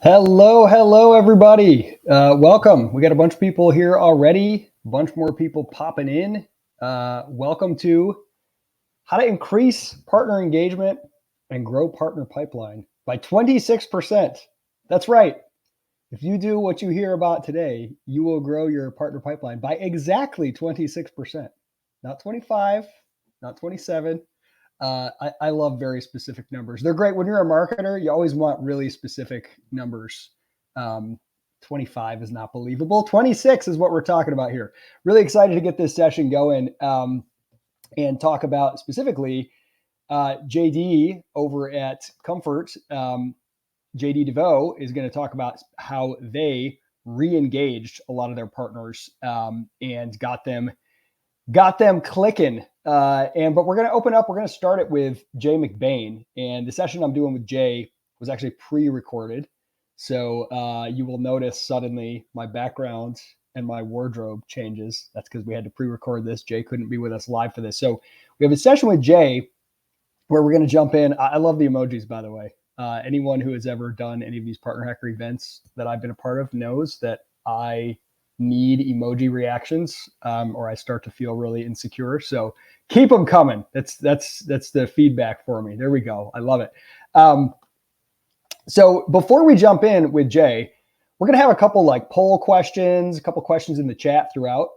Hello, everybody. Welcome. We got a bunch of people here already, a bunch more people popping in. Welcome to how to increase partner engagement and grow partner pipeline by 26%. That's right. If you do what you hear about today, you will grow your partner pipeline by exactly 26%, not 25, not 27. I love very specific numbers. They're great when you're a marketer. You always want really specific numbers. 25 is not believable. 26 is what we're talking about here. Really excited to get this session going and talk about specifically JD over at Comfort. JD Deveaux is going to talk about how they re-engaged a lot of their partners and got them clicking. But we're going to open up. We're going to start it with Jay McBain, and the session I'm doing with Jay was actually pre-recorded. So you will notice suddenly my background and my wardrobe changes. That's because we had to pre-record this. Jay couldn't be with us live for this. So we have a session with Jay where we're going to jump in. I love the emojis, by the way. Anyone who has ever done any of these Partner Hacker events that I've been a part of knows that I need emoji reactions or I start to feel really insecure. So keep them coming. That's the feedback for me. There we go. I love it. So before we jump in with Jay, we're going to have a couple like poll questions, a couple questions in the chat throughout.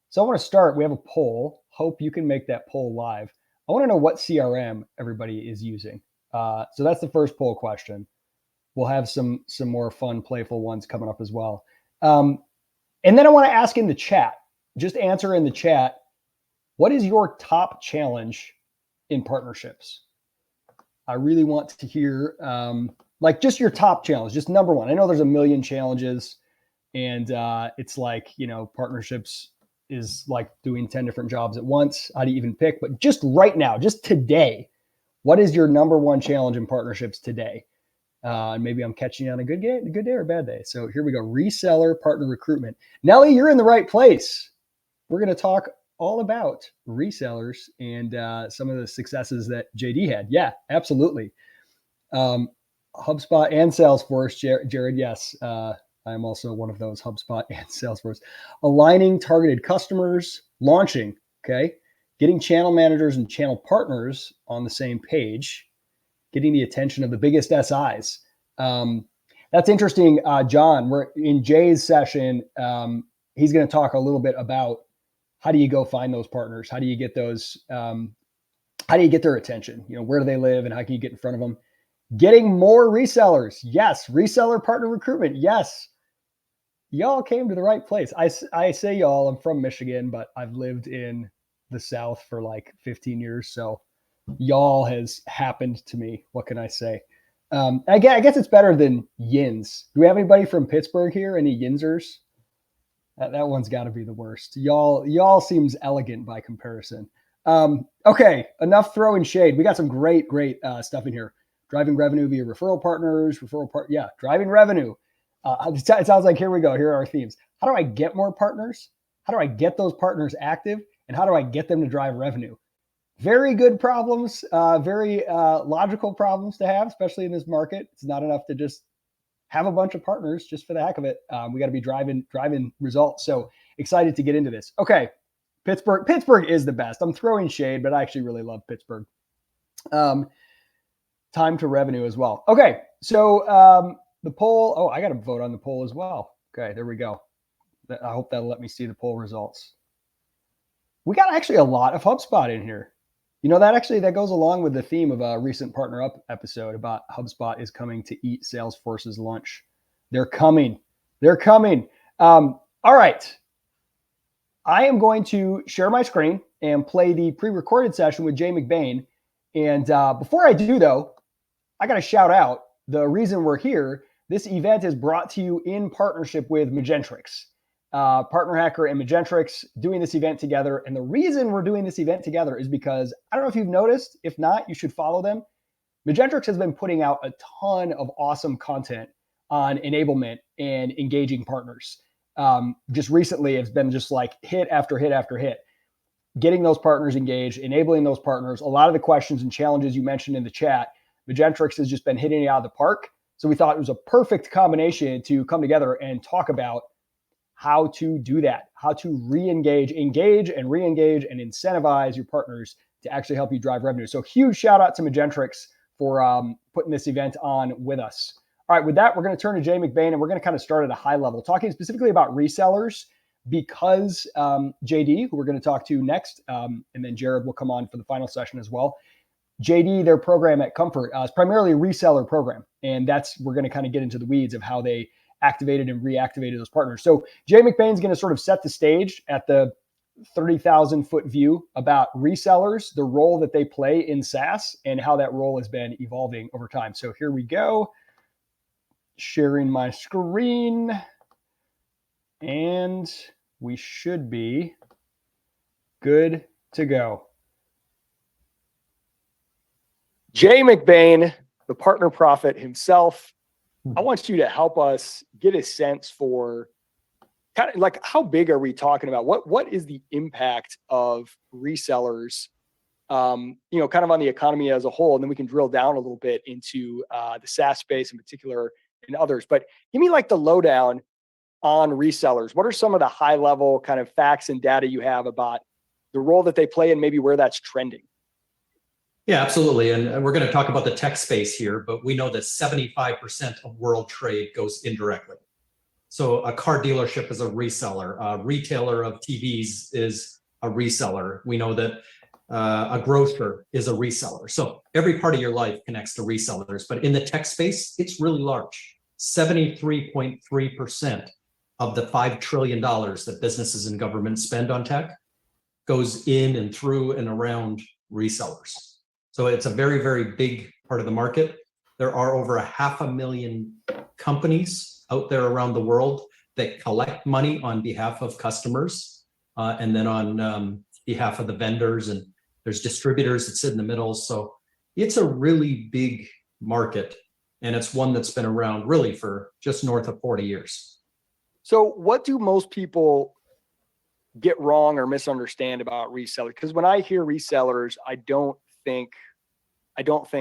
So I want to start. We have a poll. Hope you can make that poll live. I want to know what CRM everybody is using. So that's the first poll question. We'll have some more fun, playful ones coming up as well. And then I want to ask in the chat, just answer in the chat, what is your top challenge in partnerships? I really want to hear like just your top challenge, just number one. I know there's a million challenges and it's like, partnerships is like doing 10 different jobs at once. How do you even pick? But just right now, just today, what is your number one challenge in partnerships today? Maybe I'm catching you on a good day or a bad day. So here we go. Reseller partner recruitment. Nelly, you're in the right place. We're going to talk all about resellers and some of the successes that JD had. Yeah, absolutely. HubSpot and Salesforce, Jared. Yes, I'm also one of those, HubSpot and Salesforce. Aligning targeted customers, launching, okay? Getting channel managers and channel partners on the same page, getting the attention of the biggest SIs. That's interesting, John. We're in Jay's session. He's going to talk a little bit about how do you go find those partners? How do you get those? How do you get their attention? Where do they live and how can you get in front of them? Getting more resellers. Yes. Reseller partner recruitment. Yes. Y'all came to the right place. I say y'all, I'm from Michigan, but I've lived in the South for like 15 years. So y'all has happened to me. What can I say? I guess it's better than yins. Do we have anybody from Pittsburgh here? Any yinsers? That one's got to be the worst. Y'all seems elegant by comparison. Okay, enough throwing shade. We got some great stuff in here. Driving revenue via referral partners, driving revenue. It sounds like here we go. Here are our themes. How do I get more partners? How do I get those partners active? And how do I get them to drive revenue? Very good problems, very logical problems to have, especially in this market. It's not enough to just have a bunch of partners just for the heck of it. We got to be driving results. So excited to get into this. Okay, Pittsburgh is the best. I'm throwing shade, but I actually really love Pittsburgh. Time to revenue as well. Okay, so the poll. Oh, I got to vote on the poll as well. Okay, there we go. I hope that'll let me see the poll results. We got actually a lot of HubSpot in here. That goes along with the theme of a recent Partner Up episode about HubSpot is coming to eat Salesforce's lunch. They're coming. All right. I am going to share my screen and play the pre-recorded session with Jay McBain. And before I do, though, I got to shout out the reason we're here. This event is brought to you in partnership with Magentrix. Partner Hacker and Magentrix doing this event together. And the reason we're doing this event together is because, I don't know if you've noticed, if not, you should follow them. Magentrix has been putting out a ton of awesome content on enablement and engaging partners. Just recently, it's been just like hit after hit after hit. Getting those partners engaged, enabling those partners. A lot of the questions and challenges you mentioned in the chat, Magentrix has just been hitting it out of the park. So we thought it was a perfect combination to come together and talk about how to do that, how to engage, and re-engage and incentivize your partners to actually help you drive revenue. So huge shout out to Magentrix for putting this event on with us. All right, with that, we're going to turn to Jay McBain, and we're going to kind of start at a high level, talking specifically about resellers, because JD, who we're going to talk to next, and then Jared will come on for the final session as well. JD, their program at Comfort is primarily a reseller program, and we're going to kind of get into the weeds of how they activated and reactivated those partners. So Jay McBain's going to sort of set the stage at the 30,000 foot view about resellers, the role that they play in SaaS, and how that role has been evolving over time. So here we go. Sharing my screen, and we should be good to go. Jay McBain, the partner prophet himself, I want you to help us get a sense for kind of like, how big are we talking about? What is the impact of resellers, kind of on the economy as a whole? And then we can drill down a little bit into the SaaS space in particular and others. But give me like the lowdown on resellers. What are some of the high level kind of facts and data you have about the role that they play and maybe where that's trending? Yeah, absolutely. And we're going to talk about the tech space here, but we know that 75% of world trade goes indirectly. So a car dealership is a reseller. A retailer of TVs is a reseller. We know that a grocer is a reseller. So every part of your life connects to resellers. But in the tech space, it's really large. 73.3% of the $5 trillion that businesses and governments spend on tech goes in and through and around resellers. So it's a very, very big part of the market. There are over 500,000 companies out there around the world that collect money on behalf of customers and then on behalf of the vendors, and there's distributors that sit in the middle. So it's a really big market, and it's one that's been around really for just north of 40 years. So what do most people get wrong or misunderstand about resellers? Because when I hear resellers, I don't think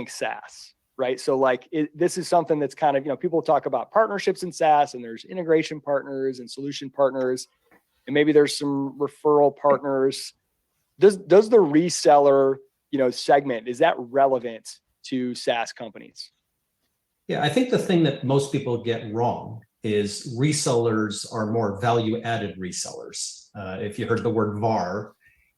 SaaS, right? So like this is something that's kind of, people talk about partnerships in SaaS, and there's integration partners and solution partners, and maybe there's some referral partners. Does the reseller, segment, is that relevant to SaaS companies? Yeah, I think the thing that most people get wrong is resellers are more value-added resellers. If you heard the word VAR,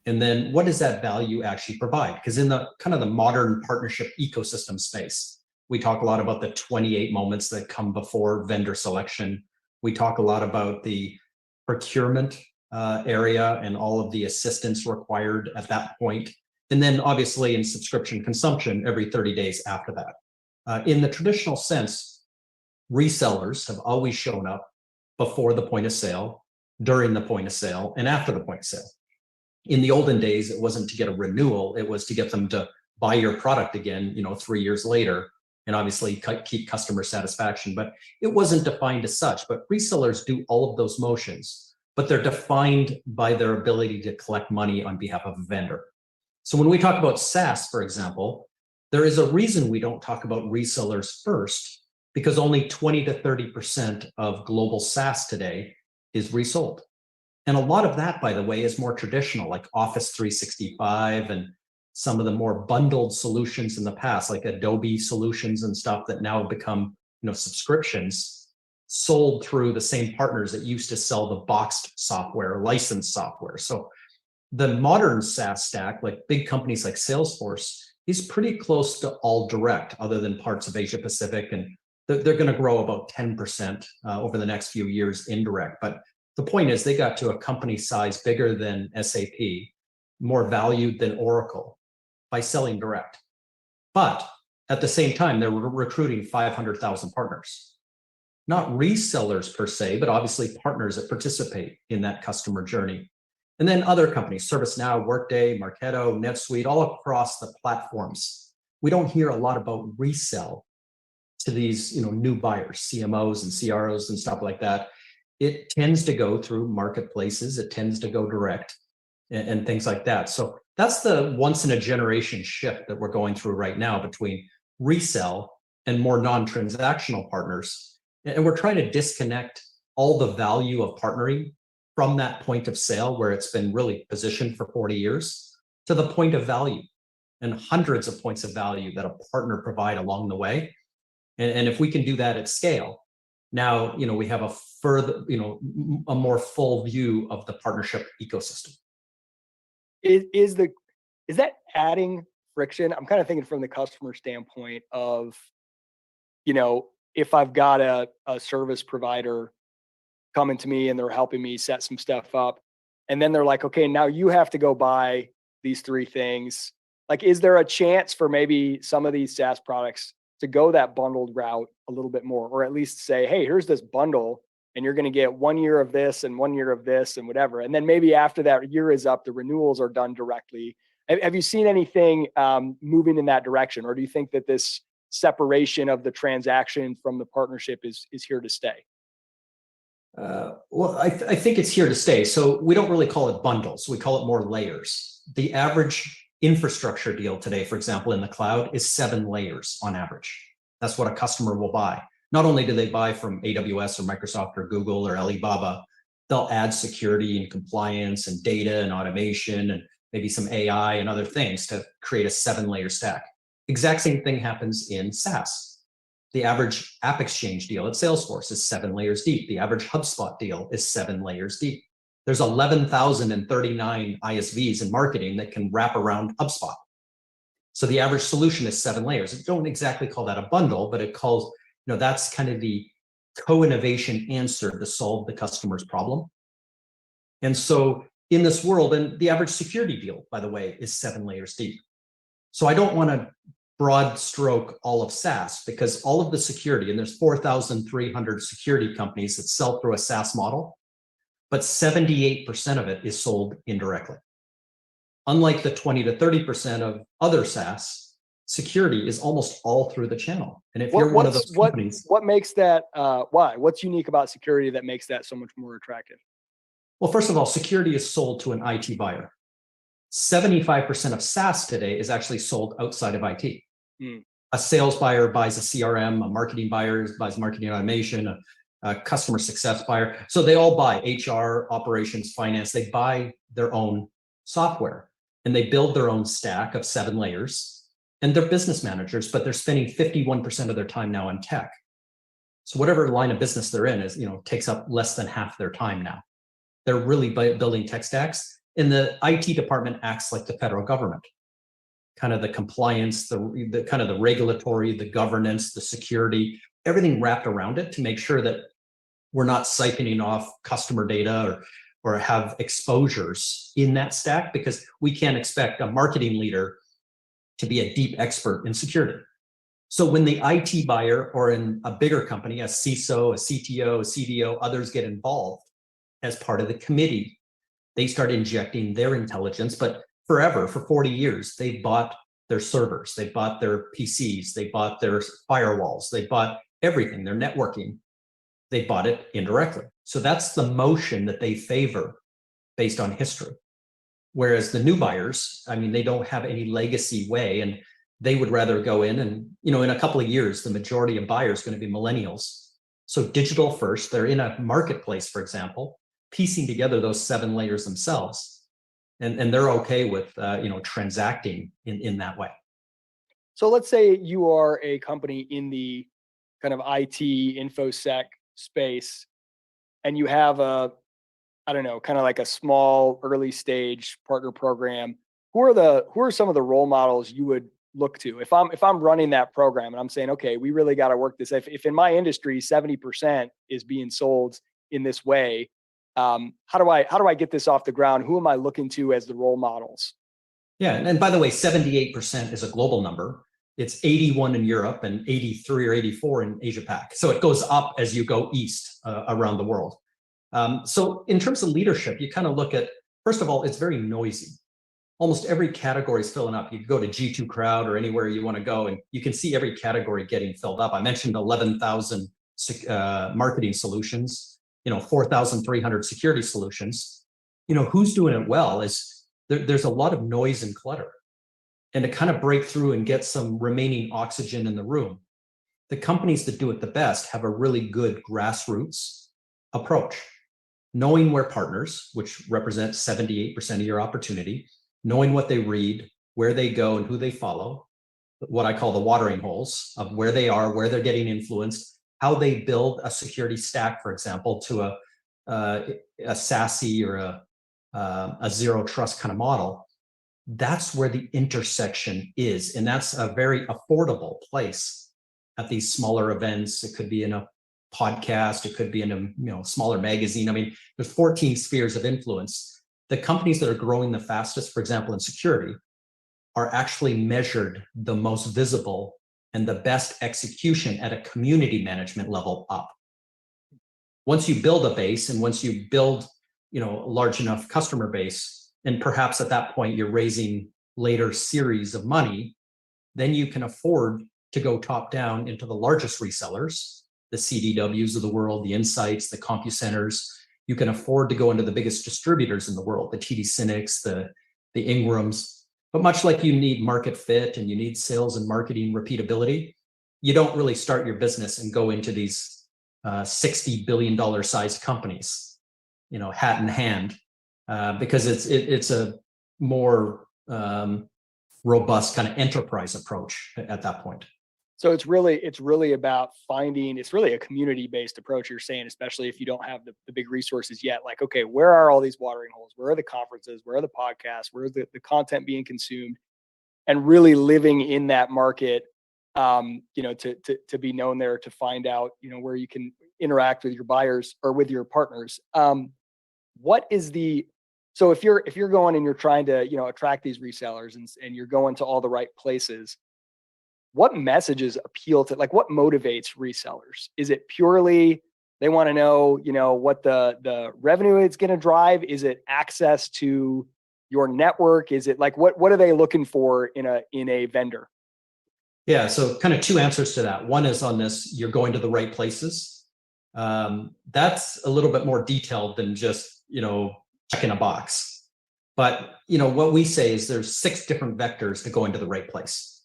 and then what does that value actually provide? Because in the kind of the modern partnership ecosystem space, we talk a lot about the 28 moments that come before vendor selection. We talk a lot about the procurement area and all of the assistance required at that point. And then obviously in subscription consumption every 30 days after that. In the traditional sense, resellers have always shown up before the point of sale, during the point of sale, and after the point of sale. In the olden days, it wasn't to get a renewal, it was to get them to buy your product again, 3 years later, and obviously keep customer satisfaction. But it wasn't defined as such. But resellers do all of those motions, but they're defined by their ability to collect money on behalf of a vendor. So when we talk about SaaS, for example, there is a reason we don't talk about resellers first, because only 20 to 30% of global SaaS today is resold. And a lot of that, by the way, is more traditional, like Office 365 and some of the more bundled solutions in the past, like Adobe solutions and stuff that now have become, subscriptions sold through the same partners that used to sell the boxed software, licensed software. So the modern SaaS stack, like big companies like Salesforce, is pretty close to all direct, other than parts of Asia Pacific, and they're going to grow about 10% over the next few years indirect. But the point is, they got to a company size bigger than SAP, more valued than Oracle, by selling direct. But at the same time, they're recruiting 500,000 partners. Not resellers per se, but obviously partners that participate in that customer journey. And then other companies, ServiceNow, Workday, Marketo, NetSuite, all across the platforms. We don't hear a lot about resell to these new buyers, CMOs and CROs and stuff like that. It tends to go through marketplaces. It tends to go direct and things like that. So that's the once in a generation shift that we're going through right now between resell and more non-transactional partners. And we're trying to disconnect all the value of partnering from that point of sale where it's been really positioned for 40 years to the point of value, and hundreds of points of value that a partner provide along the way. And if we can do that at scale, now, we have a further, a more full view of the partnership ecosystem. Is that adding friction? I'm kind of thinking from the customer standpoint of, if I've got a service provider coming to me and they're helping me set some stuff up, and then they're like, okay, now you have to go buy these 3 things. Like, is there a chance for maybe some of these SaaS products to go that bundled route a little bit more, or at least say, hey, here's this bundle and you're going to get 1 year of this and 1 year of this and whatever. And then maybe after that year is up, the renewals are done directly. Have you seen anything moving in that direction? Or do you think that this separation of the transaction from the partnership is here to stay? Well, I think it's here to stay. So we don't really call it bundles. We call it more layers. The average infrastructure deal today, for example, in the cloud is 7 layers on average. That's what a customer will buy. Not only do they buy from AWS or Microsoft or Google or Alibaba, they'll add security and compliance and data and automation and maybe some AI and other things to create a 7-layer stack. Exact same thing happens in SaaS. The average App Exchange deal at Salesforce is 7 layers deep. The average HubSpot deal is 7 layers deep. There's 11,039 ISVs in marketing that can wrap around HubSpot. So the average solution is 7 layers. I don't exactly call that a bundle, but it calls, that's kind of the co-innovation answer to solve the customer's problem. And so in this world, and the average security deal, by the way, is 7 layers deep. So I don't want to broad stroke all of SaaS, because all of the security, and there's 4,300 security companies that sell through a SaaS model, but 78% of it is sold indirectly. Unlike the 20 to 30% of other SaaS, security is almost all through the channel. And if you're one of those companies, what makes that, why? What's unique about security that makes that so much more attractive? Well, first of all, security is sold to an IT buyer. 75% of SaaS today is actually sold outside of IT. A sales buyer buys a CRM, a marketing buyer buys marketing automation, a customer success buyer. So they all buy HR, operations, finance. They buy their own software and they build their own stack of 7 layers, and they're business managers, but they're spending 51% of their time now on tech. So whatever line of business they're in is, takes up less than half their time now. They're really building tech stacks, and the IT department acts like the federal government. Kind of the compliance, the kind of the regulatory, the governance, the security, everything wrapped around it to make sure that we're not siphoning off customer data or have exposures in that stack, because we can't expect a marketing leader to be a deep expert in security. So when the IT buyer, or in a bigger company, a CISO, a CTO, a CDO, others get involved as part of the committee, they start injecting their intelligence. But forever, for 40 years, they bought their servers, they bought their PCs, they bought their firewalls, they bought everything, their networking. They bought it indirectly. So that's the motion that they favor based on history. Whereas the new buyers, they don't have any legacy way, and they would rather go in and, in a couple of years, the majority of buyers are going to be millennials. So digital first, they're in a marketplace, for example, piecing together those 7 layers themselves. And they're okay with, transacting in that way. So let's say you are a company in the kind of IT InfoSec space, and you have kind of like a small early stage partner program. Who are some of the role models you would look to? If I'm running that program and I'm saying, okay, we really got to work this. If in my industry 70% is being sold in this way, how do I get this off the ground? Who am I looking to as the role models? Yeah, and by the way, 78% is a global number. It's 81 in Europe and 83 or 84 in Asia Pac. So it goes up as you go east around the world. So in terms of leadership, you kind of look at, first of all, it's very noisy. Almost every category is filling up. You can go to G2 Crowd or anywhere you want to go, and you can see every category getting filled up. I mentioned 11,000 marketing solutions, 4,300 security solutions. Who's doing it well is there's a lot of noise and clutter. And to kind of break through and get some remaining oxygen in the room, The companies that do it the best have a really good grassroots approach, knowing where partners, which represent 78% of your opportunity, knowing what they read, where they go and who they follow, what I call the watering holes of where they are, where they're getting influenced, how they build a security stack, for example, to a SASE or a zero trust kind of model. That's where the intersection is. And that's a very affordable place at these smaller events. It could be in a podcast, it could be in a smaller magazine. I mean, there's 14 spheres of influence. The companies that are growing the fastest, for example, in security, are actually measured the most visible and the best execution at a community management level up. Once you build a base and once you build, a large enough customer base, and perhaps at that point you're raising later series of money, then you can afford to go top down into the largest resellers, the CDWs of the world, the Insights, the CompuCenters. You can afford to go into the biggest distributors in the world, the TD SYNNEX, the Ingrams. But much like you need market fit and you need sales and marketing repeatability, you don't really start your business and go into these $60 billion sized companies, hat in hand, because it's a more robust kind of enterprise approach at that point. So it's really about finding, it's really a community-based approach you're saying, especially if you don't have the big resources yet. Like, okay, where are all these watering holes? Where are the conferences? Where are the podcasts? Where is the content being consumed? And really living in that market, to be known there, to find out, where you can interact with your buyers or with your partners. So if you're going and you're trying to, attract these resellers and you're going to all the right places, what messages appeal to, like, what motivates resellers? Is it purely they want to know, what the revenue it's going to drive? Is it access to your network? Is it like, what are they looking for in a vendor? Yeah, so kind of two answers to that. One is on this, you're going to the right places. That's a little bit more detailed than just, checking a box. But, what we say is there's 6 different vectors to go into the right place.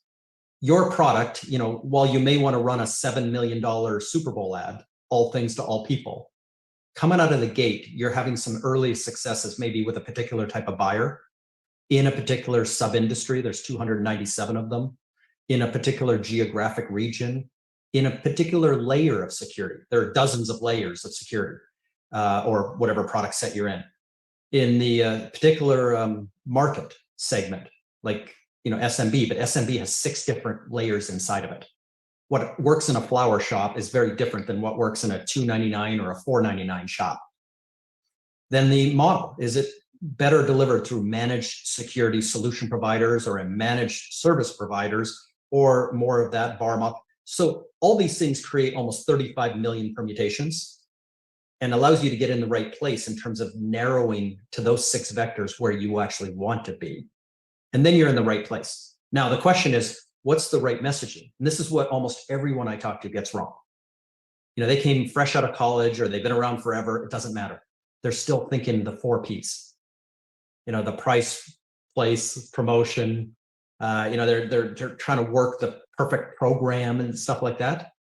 Your product, while you may want to run a $7 million Super Bowl ad, all things to all people, coming out of the gate, you're having some early successes, maybe with a particular type of buyer in a particular sub-industry. There's 297 of them in a particular geographic region, in a particular layer of security. There are dozens of layers of security, or whatever product set you're in the particular market segment, like SMB, but SMB has 6 different layers inside of it. What works in a flower shop is very different than what works in a $2.99 or a $4.99 shop. Then the model, is it better delivered through managed security solution providers or a managed service providers, or more of that VAR model? So all these things create almost 35 million permutations and allows you to get in the right place in terms of narrowing to those 6 vectors where you actually want to be. And then you're in the right place. Now, the question is, what's the right messaging? And this is what almost everyone I talk to gets wrong. They came fresh out of college or they've been around forever. It doesn't matter. They're still thinking the 4 Ps. The price, place, promotion. They're trying to work the perfect program and stuff like that.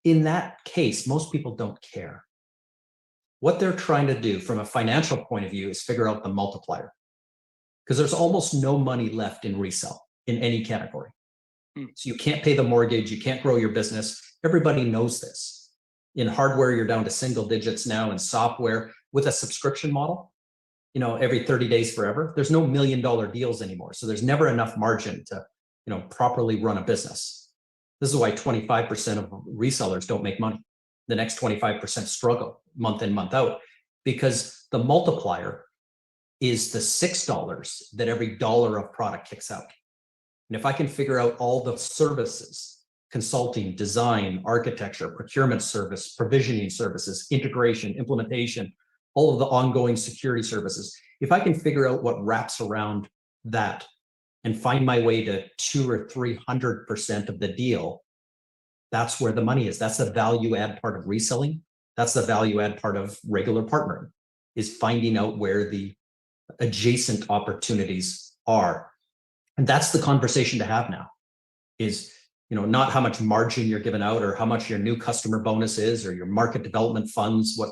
In that case, most people don't care. What they're trying to do from a financial point of view is figure out the multiplier. Because there's almost no money left in resell in any category. So you can't pay the mortgage, you can't grow your business. Everybody knows this. In hardware, you're down to single digits now. In software, with a subscription model, every 30 days forever, there's no $1 million deals anymore. So there's never enough margin to, properly run a business. This is why 25% of resellers don't make money. The next 25% struggle month in, month out, because the multiplier is the $6 that every dollar of product kicks out. And if I can figure out all the services, consulting, design, architecture, procurement service, provisioning services, integration, implementation, all of the ongoing security services, if I can figure out what wraps around that and find my way to 200 or 300% of the deal, that's where the money is. That's the value add part of reselling. That's the value add part of regular partnering, is finding out where the adjacent opportunities are. And that's the conversation to have now, is not how much margin you're giving out or how much your new customer bonus is or your market development funds, what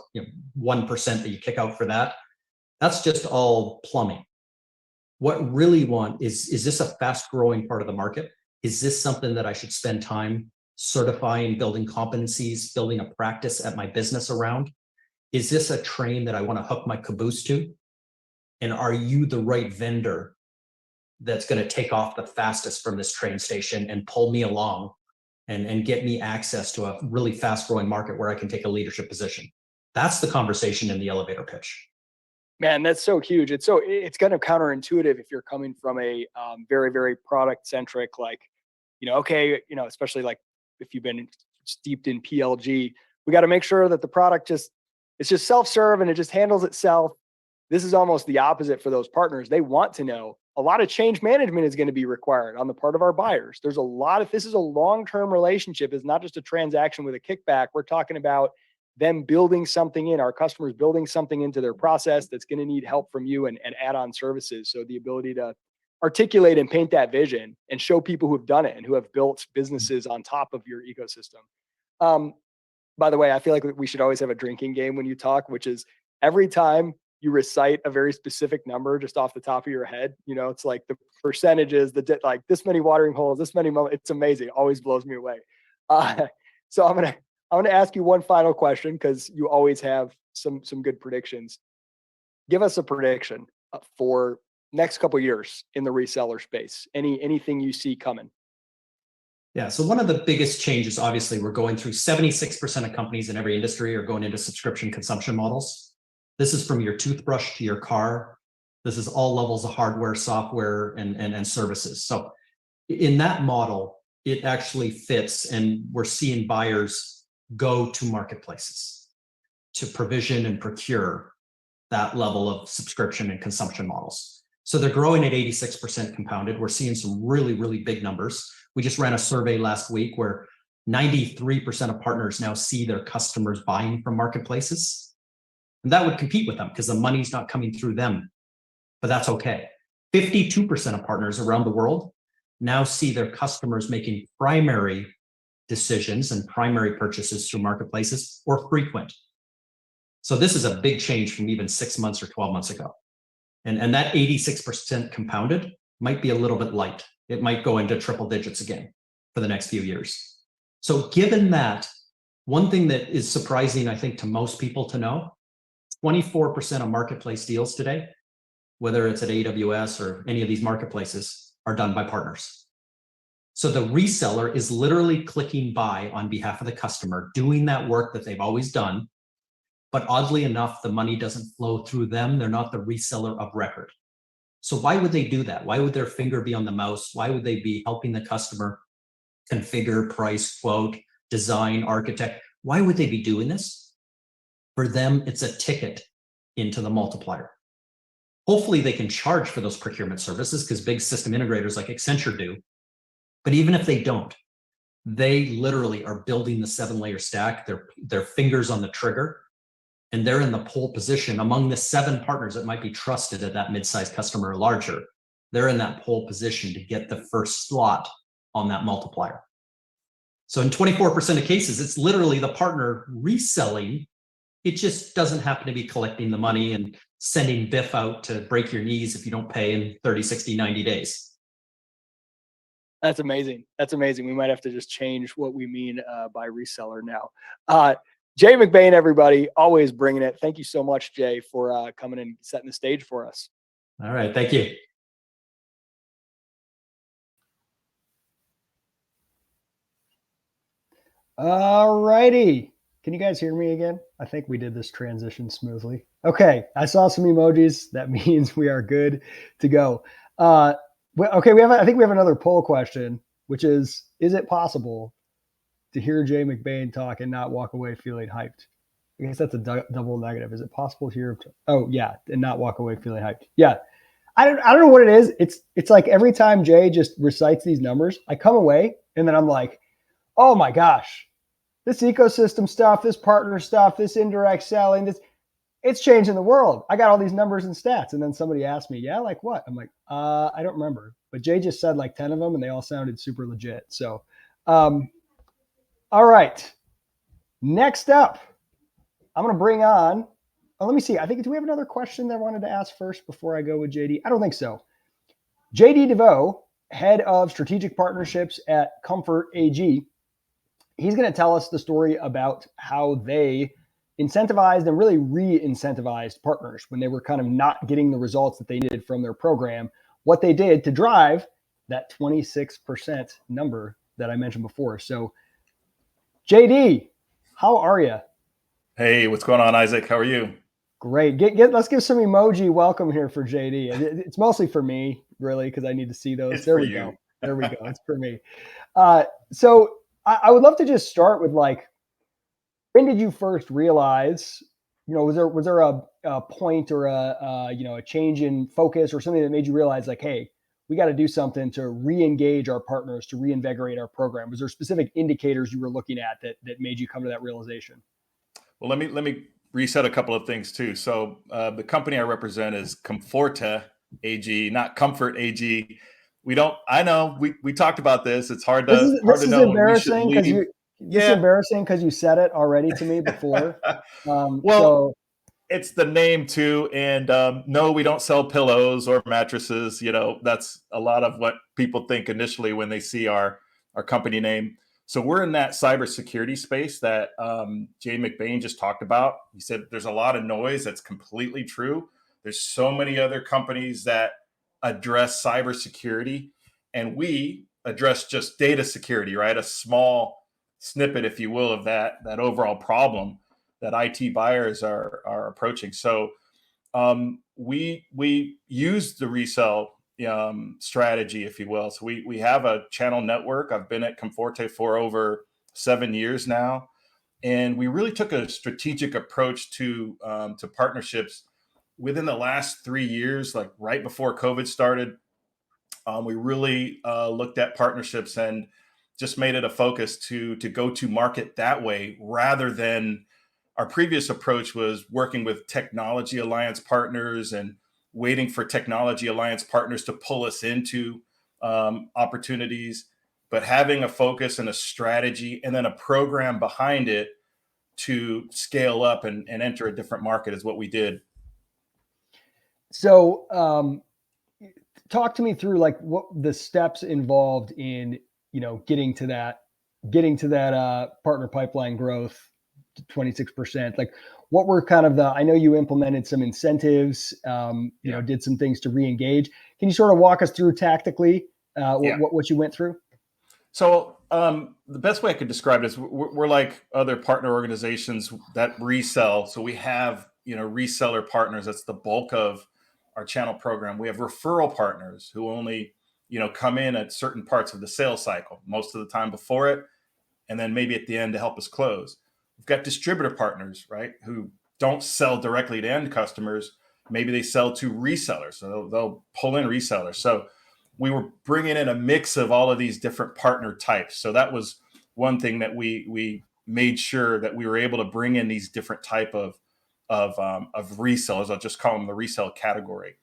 1% that you kick out for that. That's just all plumbing. What really want is this a fast growing part of the market? Is this something that I should spend time certifying, building competencies, building a practice at my business around? Is this a train that I want to hook my caboose to? And are you the right vendor that's going to take off the fastest from this train station and pull me along and get me access to a really fast growing market where I can take a leadership position? That's the conversation in the elevator pitch. Man, that's so huge. It's kind of counterintuitive if you're coming from a very, very product centric, like, okay, especially like if you've been steeped in PLG, we got to make sure that the product it's just self-serve and it just handles itself. This is almost the opposite for those partners. They want to know a lot of change management is going to be required on the part of our buyers. There's this is a long-term relationship. It's not just a transaction with a kickback. We're talking about them building something in, our customers building something into their process that's going to need help from you and add-on services. So the ability to articulate and paint that vision and show people who have done it and who have built businesses on top of your ecosystem. By the way, I feel like we should always have a drinking game when you talk, which is every time you recite a very specific number just off the top of your head, it's like the percentages, like this many watering holes, this many moments. It's amazing. It always blows me away. So I'm gonna ask you one final question because you always have some good predictions. Give us a prediction for next couple of years in the reseller space. Anything you see coming? Yeah. So one of the biggest changes, obviously, we're going through 76% of companies in every industry are going into subscription consumption models. This is from your toothbrush to your car. This is all levels of hardware, software, and services. So in that model, it actually fits, and we're seeing buyers go to marketplaces to provision and procure that level of subscription and consumption models. So they're growing at 86% compounded. We're seeing some really, really big numbers. We just ran a survey last week where 93% of partners now see their customers buying from marketplaces. And that would compete with them because the money's not coming through them, but that's okay. 52% of partners around the world now see their customers making primary decisions and primary purchases through marketplaces or frequent. So this is a big change from even 6 months or 12 months ago. And that 86% compounded might be a little bit light. It might go into triple digits again for the next few years. So given that, one thing that is surprising, I think, to most people to know, 24% of marketplace deals today, whether it's at AWS or any of these marketplaces, are done by partners. So the reseller is literally clicking buy on behalf of the customer, doing that work that they've always done. But oddly enough, the money doesn't flow through them. They're not the reseller of record. So why would they do that? Why would their finger be on the mouse? Why would they be helping the customer configure, price, quote, design, architect? Why would they be doing this? For them, it's a ticket into the multiplier. Hopefully they can charge for those procurement services because big system integrators like Accenture do. But even if they don't, they literally are building the 7-layer stack, their fingers on the trigger, and they're in the pole position among the 7 partners that might be trusted at that mid-sized customer or larger. They're in that pole position to get the first slot on that multiplier. So in 24% of cases, it's literally the partner reselling. It just doesn't happen to be collecting the money and sending Biff out to break your knees if you don't pay in 30, 60, 90 days. That's amazing. That's amazing. We might have to just change what we mean by reseller now. Jay McBain, everybody, always bringing it. Thank you so much, Jay, for coming and setting the stage for us. All right. Thank you. All righty. Can you guys hear me again? I think we did this transition smoothly. Okay. I saw some emojis. That means we are good to go. Okay. I think we have another poll question, which is it possible to hear Jay McBain talk and not walk away feeling hyped? I guess that's a double negative. Is it possible to hear? Oh yeah. And not walk away feeling hyped. Yeah. I don't know what it is. It's like every time Jay just recites these numbers, I come away and then I'm like, oh my gosh, this ecosystem stuff, this partner stuff, this indirect selling, it's changing the world. I got all these numbers and stats. And then somebody asked me, yeah, like what? I'm like, I don't remember. But Jay just said like 10 of them and they all sounded super legit. So All right. Next up, I'm going to bring on, let me see. I think, do we have another question that I wanted to ask first before I go with JD? I don't think so. JD Deveaux, head of strategic partnerships at Comfort AG. He's going to tell us the story about how they incentivized and really re-incentivized partners when they were kind of not getting the results that they needed from their program, what they did to drive that 26% number that I mentioned before. So, JD, how are you? Hey, what's going on, Isaac? How are you? Great. Let's give some emoji welcome here for JD. It's mostly for me, really, because I need to see those. It's There for we you. go. There we go. It's for me. So I would love to just start with, like, when did you first realize, was there a point or a change in focus or something that made you realize, like, hey, we got to do something to re-engage our partners, to reinvigorate our program? Was there specific indicators you were looking at that made you come to that realization? Well, let me reset a couple of things too. So the company I represent is Comforta AG, not Comfort AG. We don't. I know we talked about this. It's hard This to is hard this to is know when we should embarrassing because leave. you this is Yeah. embarrassing because you said it already to me before. Well, So it's the name too, and no, we don't sell pillows or mattresses. That's a lot of what people think initially when they see our company name. So we're in that cybersecurity space that Jay McBain just talked about. He said there's a lot of noise. That's completely true. There's so many other companies that address cybersecurity, and we address just data security, right? A small snippet, if you will, of that overall problem that IT buyers are approaching. So we use the resell strategy, if you will. So we have a channel network. I've been at Conforte for over 7 years now, and we really took a strategic approach to partnerships within the last 3 years, like right before COVID started. We really looked at partnerships and just made it a focus to go to market that way rather than our previous approach was working with technology alliance partners and waiting for technology alliance partners to pull us into opportunities, but having a focus and a strategy and then a program behind it to scale up and enter a different market is what we did. so talk to me through, like, what the steps involved in getting to that partner pipeline growth, 26%. Like, what were kind of I know you implemented some incentives, Yeah. did some things to re-engage. Can you sort of walk us through tactically Yeah. what you went through? So the best way I could describe it is we're like other partner organizations that resell. So we have reseller partners. That's the bulk of our channel program. We have referral partners who only come in at certain parts of the sales cycle, most of the time before it, and then maybe at the end to help us close. We've got distributor partners, right, who don't sell directly to end customers. Maybe they sell to resellers, so they'll pull in resellers. So we were bringing in a mix of all of these different partner types. So that was one thing that we made sure that we were able to bring in these different type of resellers. I'll just call them the resell category.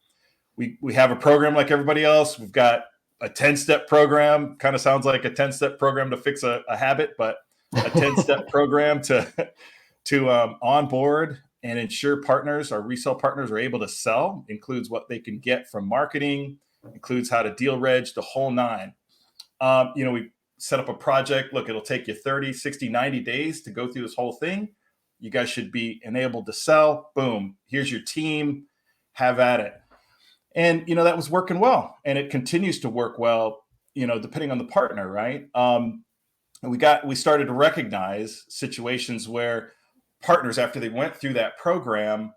We have a program like everybody else. We've got a 10-step program. Kind of sounds like a 10-step program to fix a habit, but a 10-step program to onboard and ensure partners, our resale partners, are able to sell. Includes what they can get from marketing, includes how to deal reg, the whole nine. We set up a project. Look, it'll take you 30, 60, 90 days to go through this whole thing. You guys should be enabled to sell. Boom. Here's your team. Have at it. And, that was working well. And it continues to work well, depending on the partner, right? And we started to recognize situations where partners, after they went through that program,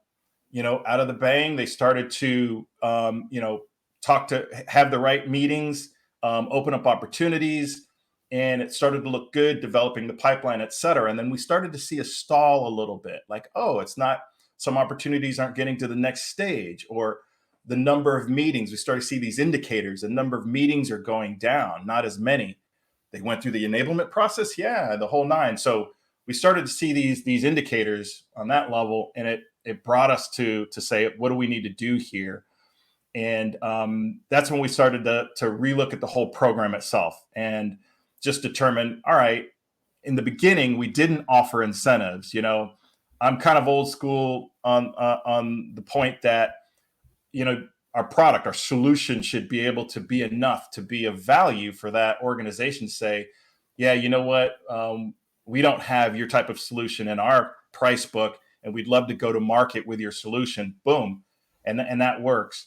out of the bang, they started to, have the right meetings, open up opportunities, and it started to look good, developing the pipeline, et cetera. And then we started to see a stall a little bit, like, oh, it's not, some opportunities aren't getting to the next stage, or the number of meetings. We started to see these indicators. The number of meetings are going down, not as many. They went through the enablement process, yeah, the whole nine. So we started to see these indicators on that level, and it brought us to say, what do we need to do here? And that's when we started to relook at the whole program itself. And just determined, all right, in the beginning, we didn't offer incentives. I'm kind of old school on the point that, our product, our solution should be able to be enough to be of value for that organization to say, yeah, you know what? We don't have your type of solution in our price book, and we'd love to go to market with your solution. Boom. And that works.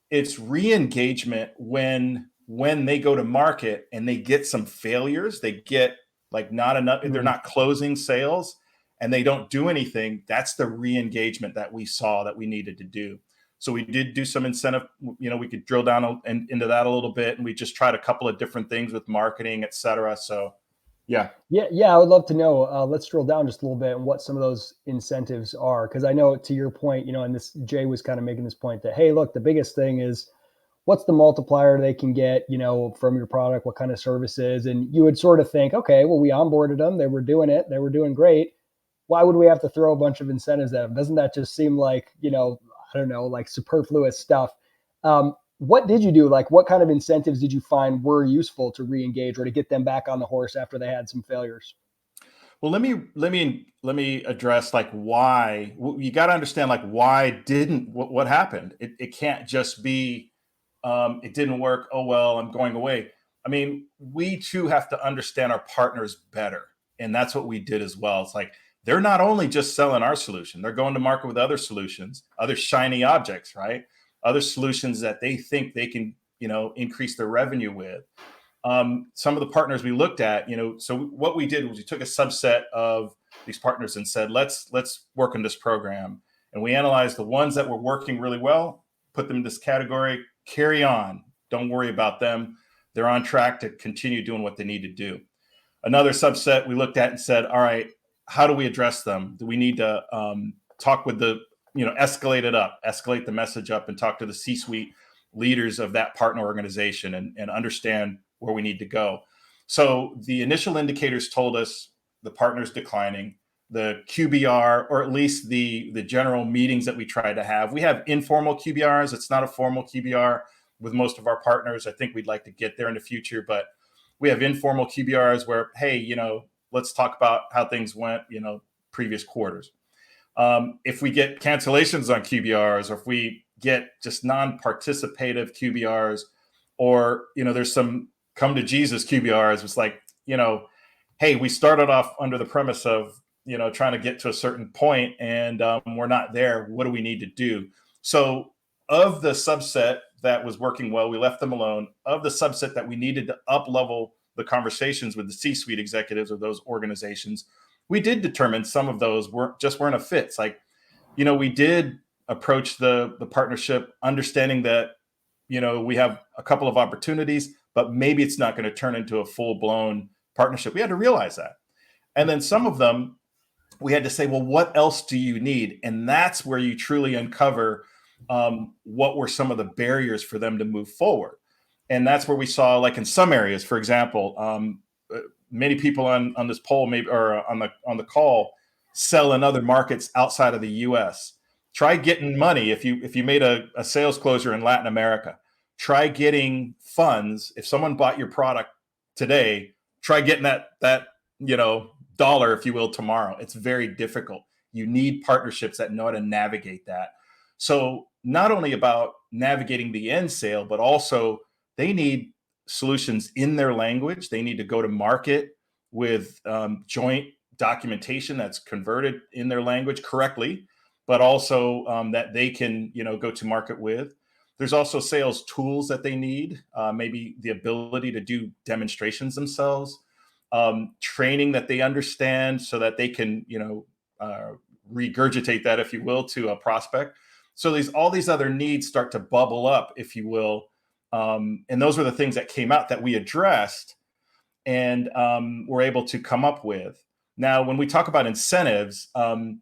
It's re-engagement when they go to market and they get some failures, they get like not enough, they're not closing sales and they don't do anything. That's the re-engagement that we saw that we needed to do. So we did do some incentive, we could drill down into that a little bit, and we just tried a couple of different things with marketing, et cetera. So yeah. I would love to know. Let's drill down just a little bit and what some of those incentives are, because I know, to your point, and this Jay was kind of making this point that, hey, look, the biggest thing is what's the multiplier they can get, from your product, what kind of services, and you would sort of think, okay, well, we onboarded them, they were doing it, they were doing great. Why would we have to throw a bunch of incentives at them? Doesn't that just seem like, I don't know, like superfluous stuff? What did you do? Like, what kind of incentives did you find were useful to re-engage or to get them back on the horse after they had some failures? Well, let me address like why. You got to understand like why didn't what happened. It can't just be it didn't work. Oh well, I'm going away. I mean, we too have to understand our partners better, and that's what we did as well. It's like they're not only just selling our solution; they're going to market with other solutions, other shiny objects, right? Other solutions that they think they can, increase their revenue with. Some of the partners we looked at, so what we did was we took a subset of these partners and said, let's work on this program. And we analyzed the ones that were working really well, put them in this category, carry on. Don't worry about them. They're on track to continue doing what they need to do. Another subset we looked at and said, all right, how do we address them? Do we need to talk with escalate the message up and talk to the C-suite leaders of that partner organization and understand where we need to go? So the initial indicators told us the partner's declining, the QBR, or at least the general meetings that we try to have. We have informal QBRs. It's not a formal QBR with most of our partners. I think we'd like to get there in the future, but we have informal QBRs where, hey, let's talk about how things went, previous quarters. If we get cancellations on QBRs, or if we get just non-participative QBRs, or, there's some come to Jesus QBRs, it's like, hey, we started off under the premise of, trying to get to a certain point and we're not there. What do we need to do? So of the subset that was working well, we left them alone. Of the subset that we needed to up-level the conversations with the C-suite executives of those organizations, we did determine some of those weren't a fit. It's like, we did approach the partnership understanding that, we have a couple of opportunities, but maybe it's not going to turn into a full-blown partnership. We had to realize that. And then some of them, we had to say, well, what else do you need? And that's where you truly uncover what were some of the barriers for them to move forward. And that's where we saw, like in some areas, for example, many people on this poll, maybe, or on the call, sell in other markets outside of the U.S. Try getting money if you made a sales closure in Latin America. Try getting funds if someone bought your product today. Try getting that dollar, if you will, tomorrow. It's very difficult. You need partnerships that know how to navigate that. So not only about navigating the end sale, but also they need solutions in their language. They need to go to market with joint documentation that's converted in their language correctly, but also that they can, go to market with. There's also sales tools that they need, maybe the ability to do demonstrations themselves, training that they understand so that they can, regurgitate that, if you will, to a prospect. So all these other needs start to bubble up, if you will. And those were the things that came out that we addressed and were able to come up with. Now, when we talk about incentives, the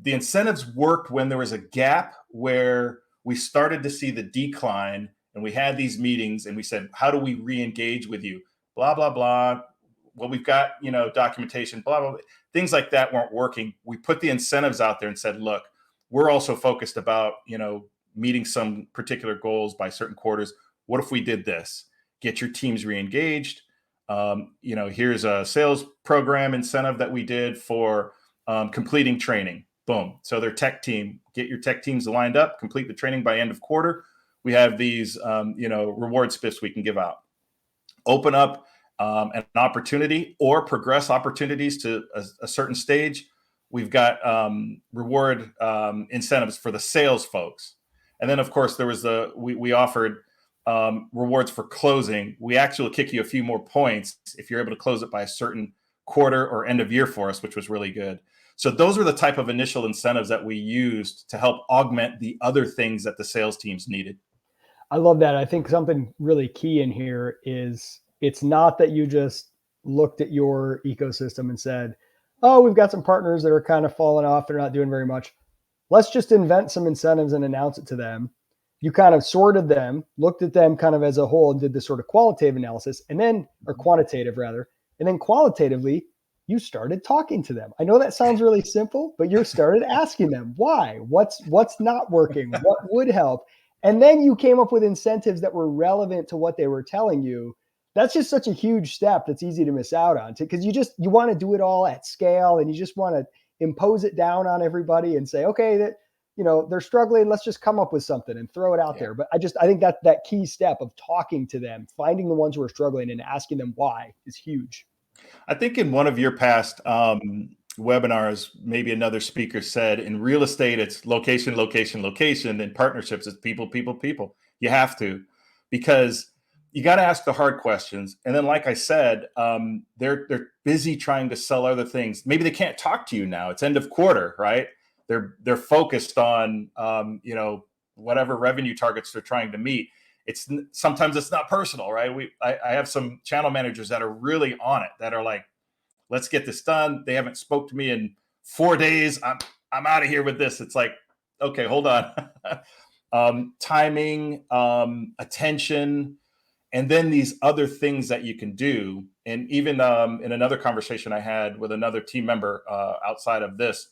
incentives worked when there was a gap where we started to see the decline, and we had these meetings and we said, how do we re-engage with you? Blah, blah, blah. Well, we've got, documentation, blah, blah, blah. Things like that weren't working. We put the incentives out there and said, look, we're also focused about, meeting some particular goals by certain quarters. What if we did this? Get your teams re-engaged. Here's a sales program incentive that we did for completing training. Boom. So their tech team, get your tech teams lined up, complete the training by end of quarter. We have these, reward spiffs we can give out. Open up an opportunity or progress opportunities to a certain stage. We've got reward incentives for the sales folks. And then, of course, there was we offered rewards for closing. We actually kick you a few more points if you're able to close it by a certain quarter or end of year for us, which was really good. So those were the type of initial incentives that we used to help augment the other things that the sales teams needed. I love that. I think something really key in here is it's not that you just looked at your ecosystem and said, oh, we've got some partners that are kind of falling off. They're not doing very much. Let's just invent some incentives and announce it to them. You kind of sorted them, looked at them kind of as a whole and did this sort of qualitative analysis or quantitative rather. And then qualitatively, you started talking to them. I know that sounds really simple, but you started asking them why, what's not working, what would help. And then you came up with incentives that were relevant to what they were telling you. That's just such a huge step that's easy to miss out on because you want to do it all at scale and you just want to impose it down on everybody and say, okay, they're struggling. Let's just come up with something and throw it out there. But I think that key step of talking to them, finding the ones who are struggling and asking them why is huge. I think in one of your past webinars, maybe another speaker said in real estate, it's location, location, location. In partnerships, it's people, people, people. You have to, because you got to ask the hard questions. And then, like I said, they're busy trying to sell other things. Maybe they can't talk to you now. It's end of quarter, right? They're focused on, whatever revenue targets they're trying to meet. Sometimes it's not personal, right? I have some channel managers that are really on it, that are like, let's get this done. They haven't spoke to me in 4 days. I'm out of here with this. It's like, okay, hold on. Timing, attention, and then these other things that you can do. And even in another conversation I had with another team member outside of this,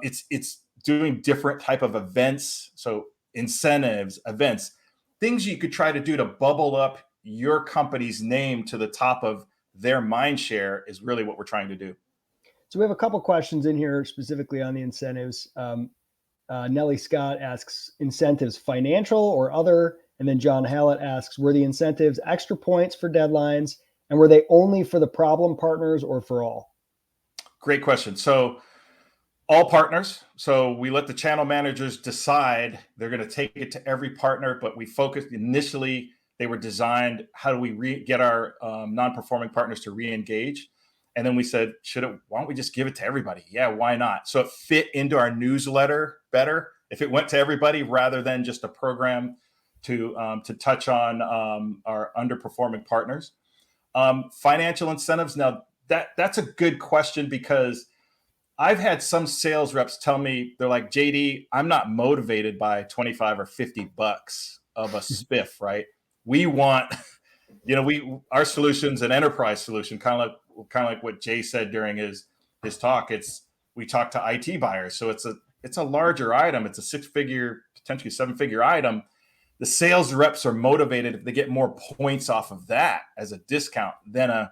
it's doing different type of events. So incentives, events, things you could try to do to bubble up your company's name to the top of their mind share is really what we're trying to do. So we have a couple questions in here specifically on the incentives. Nellie Scott asks, incentives financial or other? And then John Hallett asks, were the incentives extra points for deadlines? And were they only for the problem partners or for all? Great question. So all partners. So we let the channel managers decide. They're going to take it to every partner, but we focused initially. They were designed, how do we get our non-performing partners to re-engage? And then we said, why don't we just give it to everybody? Yeah, why not? So it fit into our newsletter better if it went to everybody rather than just a program to touch on our underperforming partners. Financial incentives. Now that's a good question because I've had some sales reps tell me, they're like, JD, I'm not motivated by 25 or 50 bucks of a spiff, right? We want, our solution's an enterprise solution, kind of like what Jay said during his talk. We talk to IT buyers. So it's a larger item. It's a 6-figure, potentially 7-figure item. The sales reps are motivated if they get more points off of that as a discount than a,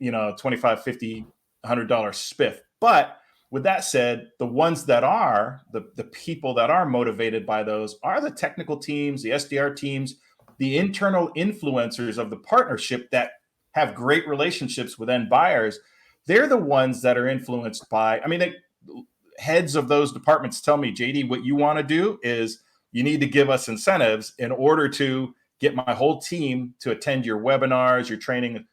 $25, $50, $100 spiff. But with that said, the ones that are, the people that are motivated by those are the technical teams, the SDR teams, the internal influencers of the partnership that have great relationships with end buyers. They're the ones that are influenced by, heads of those departments tell me, JD, what you want to do is you need to give us incentives in order to get my whole team to attend your webinars, your training.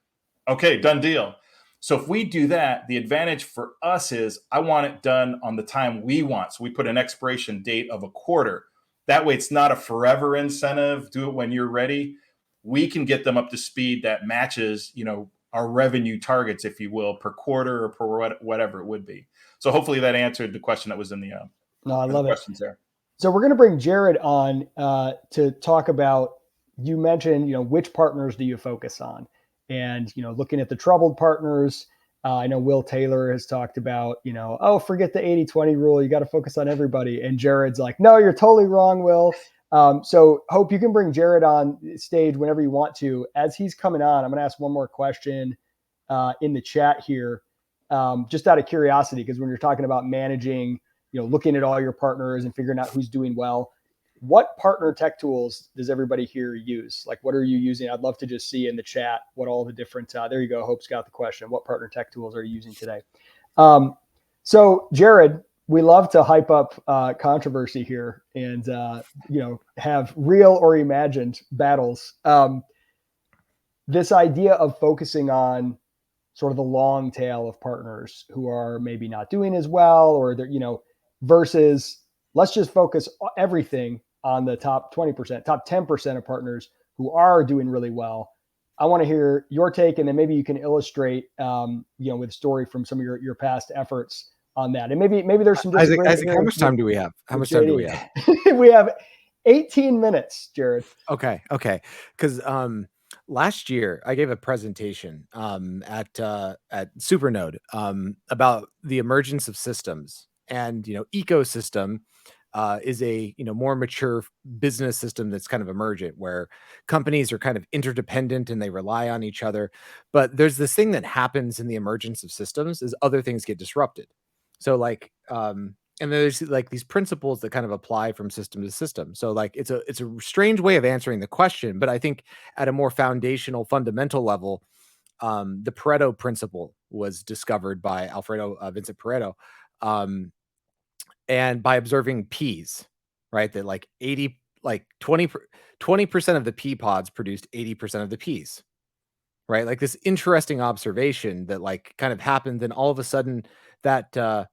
Okay, done deal. So if we do that, the advantage for us is I want it done on the time we want. So we put an expiration date of a quarter. That way it's not a forever incentive. Do it when you're ready. We can get them up to speed that matches, our revenue targets, if you will, per quarter or per whatever it would be. So hopefully that answered the question that was in the no, I love questions there. So we're going to bring Jared on to talk about, you mentioned, which partners do you focus on? And, looking at the troubled partners, I know Will Taylor has talked about, forget the 80-20 rule. You got to focus on everybody. And Jared's like, no, you're totally wrong, Will. So Hope, you can bring Jared on stage whenever you want to. As he's coming on, I'm going to ask one more question in the chat here, just out of curiosity, because when you're talking about managing, looking at all your partners and figuring out who's doing well, what partner tech tools does everybody here use? Like, what are you using? I'd love to just see in the chat what all the different, there you go. Hope's got the question. What partner tech tools are you using today? So Jared, we love to hype up controversy here and, have real or imagined battles. This idea of focusing on sort of the long tail of partners who are maybe not doing as well, or they're, versus let's just focus everything on the top 20%, top 10% of partners who are doing really well. I want to hear your take, and then maybe you can illustrate, with a story from some of your past efforts on that. And maybe there's some disagreement. Isaac, how much time do we have? How much time do we have? We have 18 minutes, Jared. Okay. Because last year I gave a presentation at Supernode about the emergence of systems, and ecosystem is a more mature business system that's kind of emergent, where companies are kind of interdependent and they rely on each other. But there's this thing that happens in the emergence of systems is other things get disrupted. So like and there's like these principles that kind of apply from system to system. So like it's a strange way of answering the question, but I think at a more foundational, fundamental level, the Pareto principle was discovered by Vincent Pareto, and by observing peas, right? That like 20% of the pea pods produced 80% of the peas, right? Like this interesting observation that like kind of happened, and all of a sudden that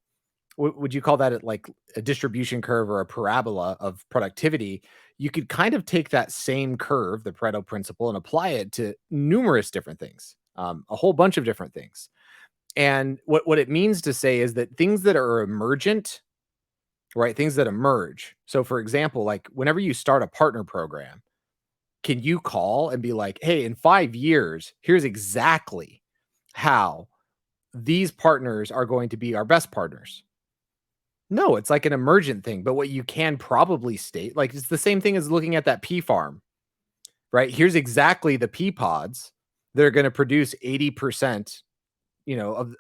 would you call that like a distribution curve or a parabola of productivity? You could kind of take that same curve, the Pareto principle, and apply it to numerous different things, a whole bunch of different things. And what it means to say is that things that are emergent, right? Things that emerge. So for example, like whenever you start a partner program, can you call and be like, hey, in 5 years, here's exactly how these partners are going to be our best partners? No, it's like an emergent thing. But what you can probably state, like it's the same thing as looking at that pea farm, right? Here's exactly the pea pods that are going to produce 80%,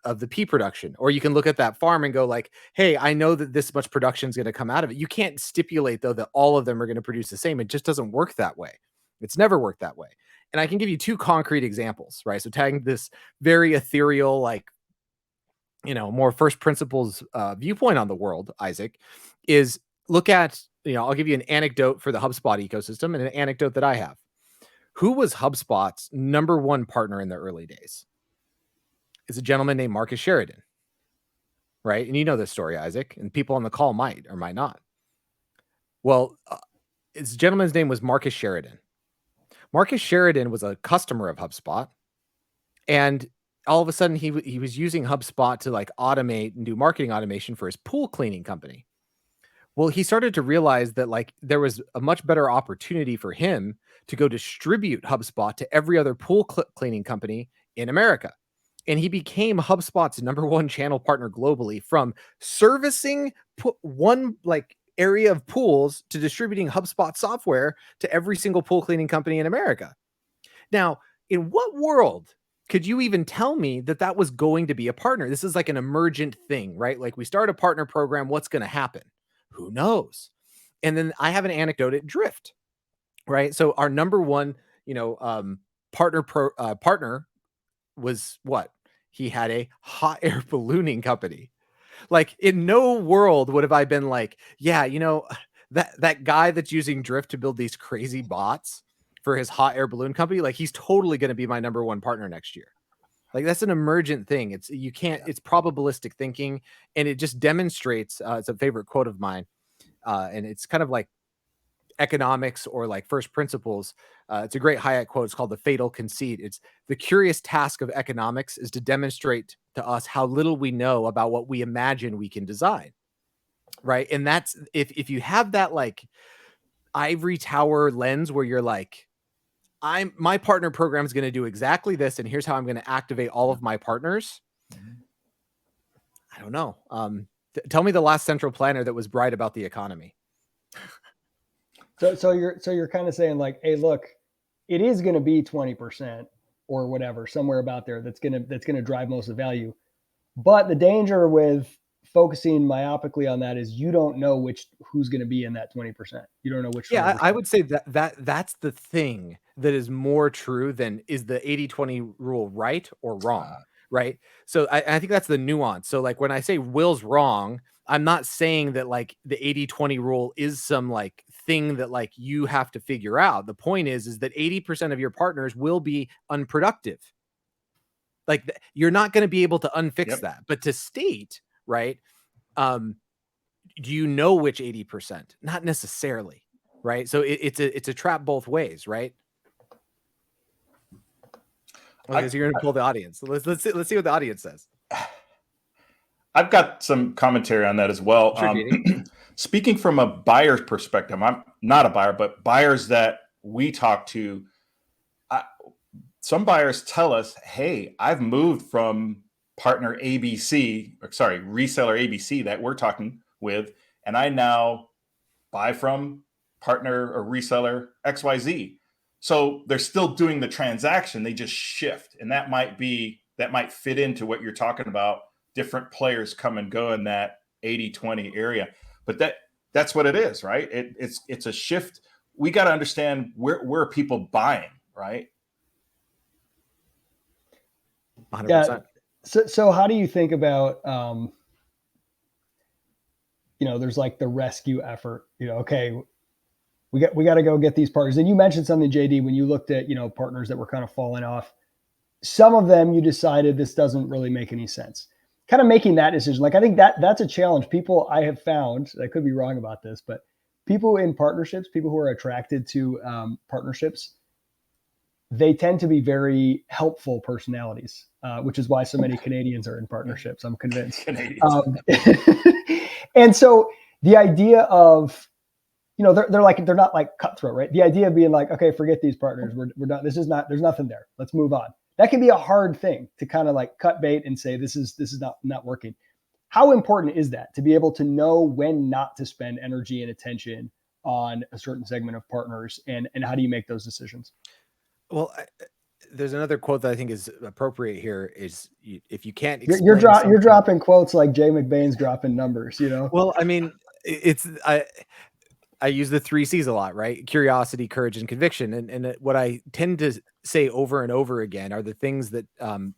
of the pea production. Or you can look at that farm and go like, hey, I know that this much production is going to come out of it. You can't stipulate though that all of them are going to produce the same. It just doesn't work that way. It's never worked that way. And I can give you 2 concrete examples, right? So tagging this very ethereal, like, more first principles viewpoint on the world, Isaac, is look at, I'll give you an anecdote for the HubSpot ecosystem and an anecdote that I have. Who was HubSpot's number 1 partner in the early days? It's a gentleman named Marcus Sheridan, right? And you know this story, Isaac, and people on the call might or might not. Well, this gentleman's name was Marcus Sheridan. Marcus Sheridan was a customer of HubSpot, and all of a sudden he was using HubSpot to like automate and do marketing automation for his pool cleaning company. Well, he started to realize that like there was a much better opportunity for him to go distribute HubSpot to every other pool cleaning company in America. And he became HubSpot's number 1 channel partner globally, from servicing one like area of pools to distributing HubSpot software to every single pool cleaning company in America. Now, in what world could you even tell me that that was going to be a partner? This is like an emergent thing, right? Like we start a partner program, what's going to happen? Who knows? And then I have an anecdote at Drift, right? So our number 1, partner was what? He had a hot air ballooning company. Like in no world would have I been like, yeah, that guy that's using Drift to build these crazy bots for his hot air balloon company, like he's totally going to be my number 1 partner next year. Like that's an emergent thing. It's probabilistic thinking, and it just demonstrates, it's a favorite quote of mine. And it's kind of like economics or like first principles. It's a great Hayek quote. It's called the fatal conceit. It's the curious task of economics is to demonstrate to us how little we know about what we imagine we can design. Right. And that's if you have that like ivory tower lens where you're like, my partner program is going to do exactly this, and here's how I'm going to activate all of my partners. I don't know. Tell me the last central planner that was bright about the economy. So you're kind of saying like, hey, look, it is going to be 20% or whatever, somewhere about there that's gonna drive most of the value. But the danger with focusing myopically on that is you don't know who's going to be in that 20%. You don't know which. Yeah, I would say that's the thing that is more true than is the 80-20 rule right or wrong, right? So I think that's the nuance. So like when I say Will's wrong, I'm not saying that like the 80-20 rule is some like thing that like you have to figure out. The point is that 80% of your partners will be unproductive. Like you're not going to be able to unfix that. But to state, right? Do you know which 80%? Not necessarily, right? So it's a trap both ways, right? Okay, so you're gonna pull the audience. So let's see what the audience says. I've got some commentary on that as well. Sure, Speaking from a buyer's perspective, I'm not a buyer, but buyers that we talk to, some buyers tell us, hey, I've moved from partner ABC, reseller ABC that we're talking with, and I now buy from partner or reseller XYZ. So they're still doing the transaction, they just shift. And that might fit into what you're talking about. Different players come and go in that 80-20 area. But that's what it is, right? It's a shift. We got to understand where are people buying, right? 100%. Yeah. So how do you think about there's like the rescue effort, okay, we got to go get these partners. And you mentioned something, JD, when you looked at, partners that were kind of falling off. Some of them you decided this doesn't really make any sense. Kind of making that decision. Like, I think that's a challenge. People I have found, I could be wrong about this, but people in partnerships, people who are attracted to partnerships, they tend to be very helpful personalities, which is why so many Canadians are in partnerships. I'm convinced. And so the idea of, they're not like cutthroat, right? The idea of being like, okay, forget these partners. We're done. There's nothing there. Let's move on. That can be a hard thing to kind of like cut bait and say, this is not working. How important is that to be able to know when not to spend energy and attention on a certain segment of partners, and how do you make those decisions? Well, there's another quote that I think is appropriate here is if you can't explain you're dropping quotes like Jay McBain's dropping numbers, Well, I mean, I use the 3 C's a lot, right? Curiosity, courage, and conviction. And what I tend to say over and over again are the things that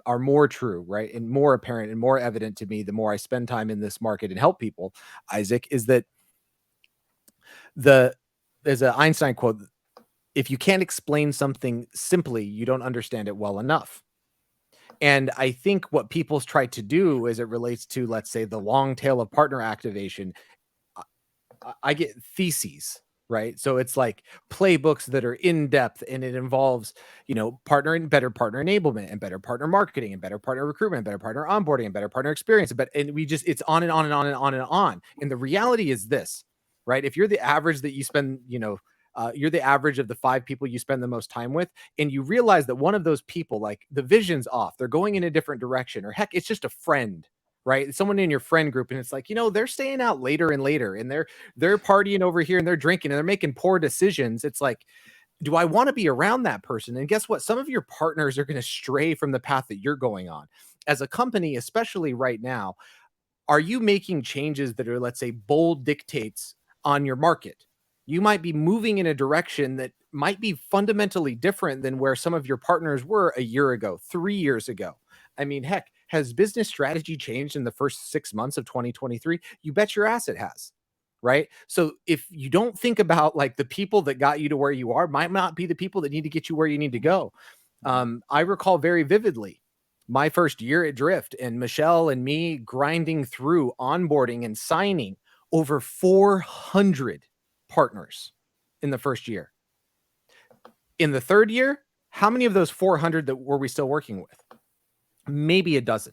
are more true, right? And more apparent and more evident to me the more I spend time in this market and help people, Isaac, is that there's an Einstein quote, if you can't explain something simply, you don't understand it well enough. And I think what people try to do as it relates to, let's say, the long tail of partner activation, I get theses, right? So it's like playbooks that are in depth, and it involves, better partner enablement and better partner marketing and better partner recruitment, better partner onboarding and better partner experience. It's on and on and on and on and on. And the reality is this, right? If you're the average that you spend, you're the average of the 5 people you spend the most time with, and you realize that one of those people, like the vision's off, they're going in a different direction, or heck, it's just a friend, right? It's someone in your friend group, and it's like, they're staying out later and later, and they're partying over here, and they're drinking, and they're making poor decisions. It's like, do I want to be around that person? And guess what? Some of your partners are going to stray from the path that you're going on. As a company, especially right now, are you making changes that are, let's say, bold dictates on your market? You might be moving in a direction that might be fundamentally different than where some of your partners were a year ago, 3 years ago. I mean, heck, has business strategy changed in the first 6 months of 2023? You bet your ass it has, right? So if you don't think about like the people that got you to where you are, might not be the people that need to get you where you need to go. I recall very vividly my first year at Drift, and Michelle and me grinding through onboarding and signing over 400 partners in the first year. In the third year, how many of those 400 that were we still working with? Maybe a dozen.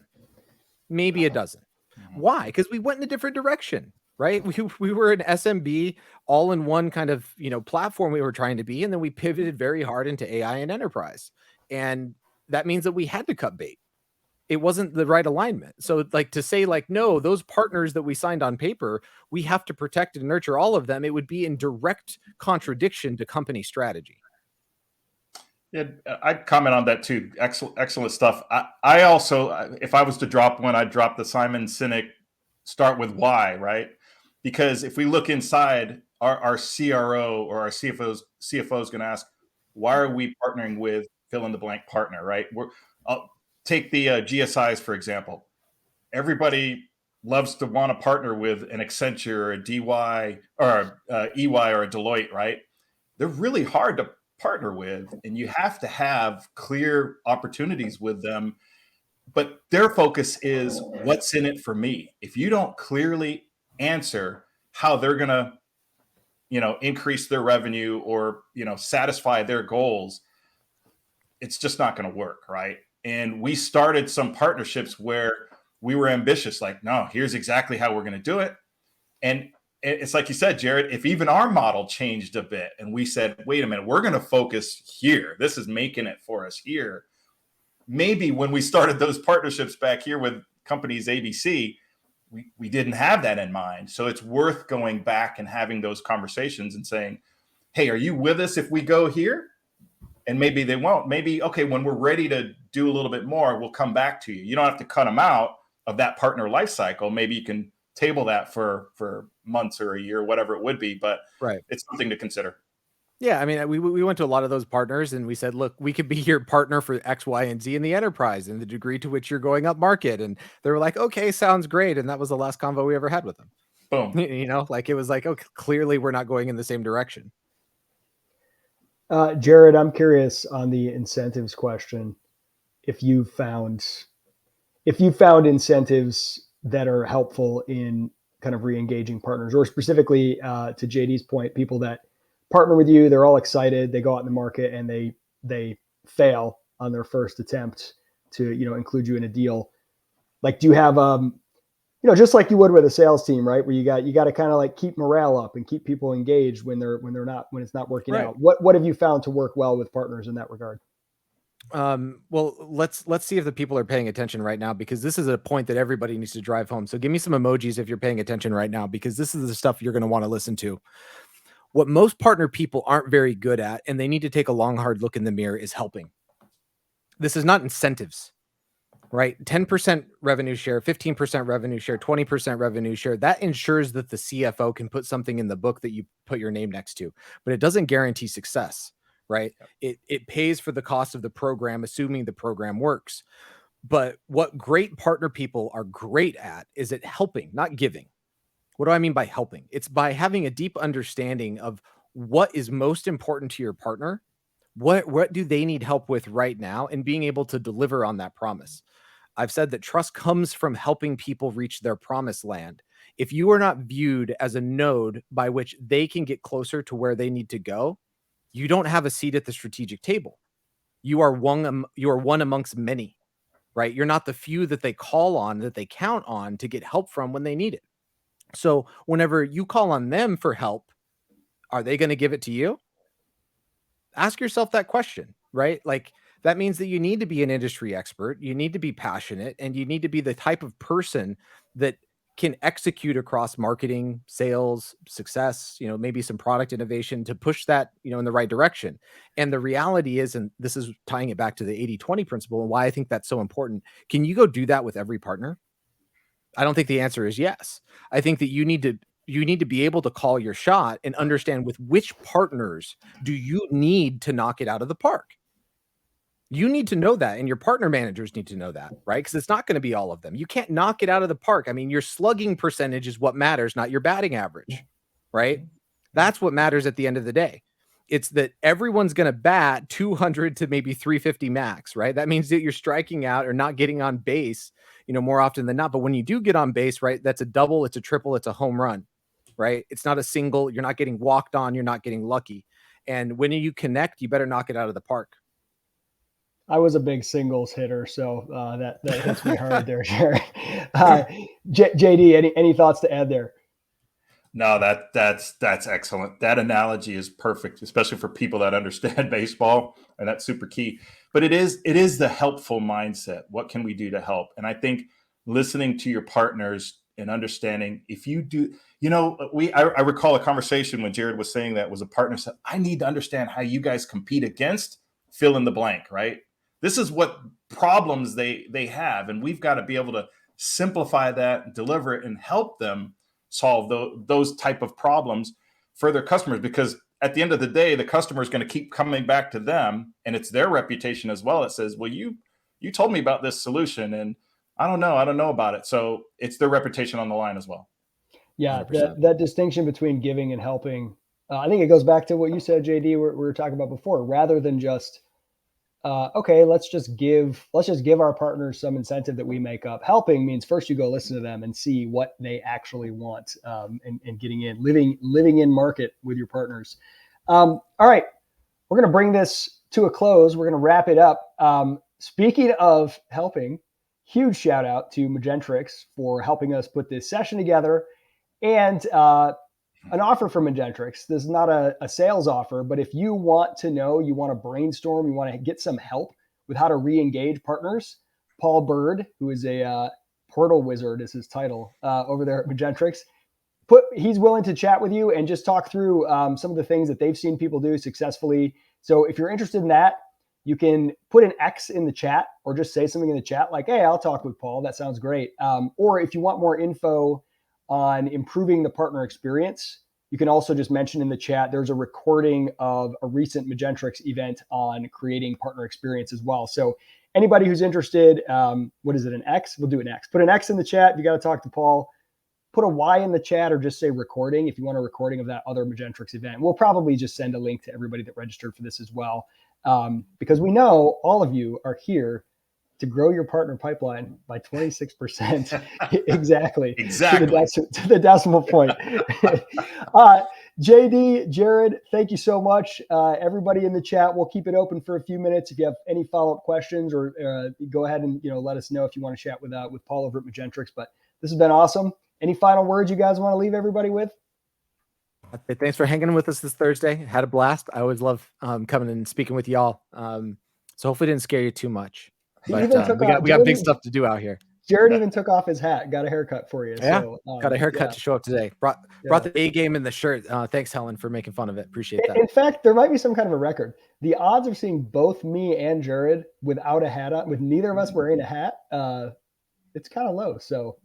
Why? Because we went in a different direction, right? We were an SMB all in one kind of, platform we were trying to be. And then we pivoted very hard into AI and enterprise. And that means that we had to cut bait. it wasn't the right alignment. So like to say like, no, those partners that we signed on paper, we have to protect and nurture all of them. It would be in direct contradiction to company strategy. Yeah, I'd comment on that too. Excellent stuff. I also, if I was to drop one, I'd drop the Simon Sinek start with why, right? Because if we look inside, our CRO or our CFO is going to ask, why are we partnering with fill in the blank partner, right? I'll take the GSIs, for example. Everybody loves to want to partner with an Accenture or a DY or EY or a Deloitte, right? They're really hard to partner with, and you have to have clear opportunities with them. But their focus is what's in it for me. If you don't clearly answer how they're going to, increase their revenue or, satisfy their goals, it's just not going to work, right? And we started some partnerships where we were ambitious, like, no, here's exactly how we're going to do it. And it's like you said, Jared, if even our model changed a bit and we said, wait a minute, we're going to focus here. This is making it for us here. Maybe when we started those partnerships back here with companies ABC, we didn't have that in mind. So it's worth going back and having those conversations and saying, hey, are you with us if we go here? And maybe they won't. Maybe, okay, when we're ready to do a little bit more, we'll come back to you. You don't have to cut them out of that partner life cycle. Maybe you can table that for months or a year, whatever it would be, but right, it's something to consider. Yeah, I mean, we went to a lot of those partners and we said, look, we could be your partner for X, Y, and Z in the enterprise and the degree to which you're going up market. And they were like, okay, sounds great. And that was the last convo we ever had with them. Boom. Like it was like, okay, clearly we're not going in the same direction. Jared, I'm curious on the incentives question. If you found incentives that are helpful in kind of re-engaging partners, or specifically to JD's point, people that partner with you, they're all excited, they go out in the market and they fail on their first attempt to, include you in a deal. Like, do you have, just like you would with a sales team, right? Where you got to kind of like keep morale up and keep people engaged when it's not working right. out. What have you found to work well with partners in that regard? Well, let's see if the people are paying attention right now, because this is a point that everybody needs to drive home. So give me some emojis if you're paying attention right now, because this is the stuff you're going to want to listen to. What most partner people aren't very good at, and they need to take a long, hard look in the mirror, is helping. This is not incentives, right? 10% revenue share, 15% revenue share, 20% revenue share. That ensures that the CFO can put something in the book that you put your name next to, but it doesn't guarantee success, right? It pays for the cost of the program, assuming the program works. But what great partner people are great at is at helping, not giving. What do I mean by helping? It's by having a deep understanding of what is most important to your partner. What do they need help with right now, and being able to deliver on that promise. I've said that trust comes from helping people reach their promised land. If you are not viewed as a node by which they can get closer to where they need to go, you don't have a seat at the strategic table. You are one amongst many, right? You're not the few that they call on, that they count on to get help from when they need it. So whenever you call on them for help, are they going to give it to you? Ask yourself that question, right? Like, that means that you need to be an industry expert. You need to be passionate, and you need to be the type of person that can execute across marketing, sales, success, maybe some product innovation to push that, in the right direction. And the reality is, and this is tying it back to the 80-20 principle and why I think that's so important. Can you go do that with every partner? I don't think the answer is yes. I think that you need to be able to call your shot and understand with which partners do you need to knock it out of the park. You need to know that, and your partner managers need to know that, right? Because it's not going to be all of them. You can't knock it out of the park. I mean, your slugging percentage is what matters, not your batting average, right? That's what matters at the end of the day. It's that everyone's going to bat 200 to maybe 350 max, right? That means that you're striking out or not getting on base, more often than not. But when you do get on base, right, that's a double, it's a triple, it's a home run, right? It's not a single. You're not getting walked on. You're not getting lucky. And when you connect, you better knock it out of the park. I was a big singles hitter, so that hits me hard there, Jared. JD, any thoughts to add there? No, that's excellent. That analogy is perfect, especially for people that understand baseball, and that's super key. But it is the helpful mindset. What can we do to help? And I think listening to your partners and understanding if you do, I recall a conversation when Jared was saying that was a partner said, I need to understand how you guys compete against fill in the blank, right? This is what problems they have, and we've got to be able to simplify that and deliver it and help them solve those type of problems for their customers, because at the end of the day, the customer is going to keep coming back to them, and it's their reputation as well. It says, well, you told me about this solution and I don't know about it. So it's their reputation on the line as well. Yeah, that distinction between giving and helping, I think it goes back to what you said, JD, we were talking about before, rather than just okay, let's just give our partners some incentive that we make up. Helping means first you go listen to them and see what they actually want, and getting in, living in market with your partners. All right, we're going to bring this to a close. We're going to wrap it up. Speaking of helping, huge shout out to Magentrix for helping us put this session together, and an offer from Magentrix. This is not a sales offer, but if you want to know, you want to brainstorm, you want to get some help with how to re-engage partners, Paul Bird, who is a portal wizard is his title over there at Magentrix, he's willing to chat with you and just talk through some of the things that they've seen people do successfully. So if you're interested in that, you can put an X in the chat or just say something in the chat like, hey, I'll talk with Paul. That sounds great. Or if you want more info on improving the partner experience, you can also just mention in the chat, there's a recording of a recent Magentrix event on creating partner experience as well. So anybody who's interested, what is it, an X? We'll do an X. Put an X in the chat if you got to talk to Paul. Put a Y in the chat or just say recording if you want a recording of that other Magentrix event. We'll probably just send a link to everybody that registered for this as well, because we know all of you are here to grow your partner pipeline by 26%. Exactly. To the decimal point. JD, Jared, thank you so much. Everybody in the chat, we'll keep it open for a few minutes. If you have any follow-up questions, or go ahead and let us know if you want to chat with Paul over at Magentrix. But this has been awesome. Any final words you guys want to leave everybody with? Thanks for hanging with us this Thursday. Had a blast. I always love coming and speaking with y'all. So hopefully it didn't scare you too much. But we got big stuff to do out here. Jared even took off his hat, got a haircut for you. Yeah, so, got a haircut to show up today. Brought the A game in the shirt. Thanks, Helen, for making fun of it. Appreciate that. In fact, there might be some kind of a record. The odds of seeing both me and Jared without a hat on, with neither of us wearing a hat, it's kind of low. So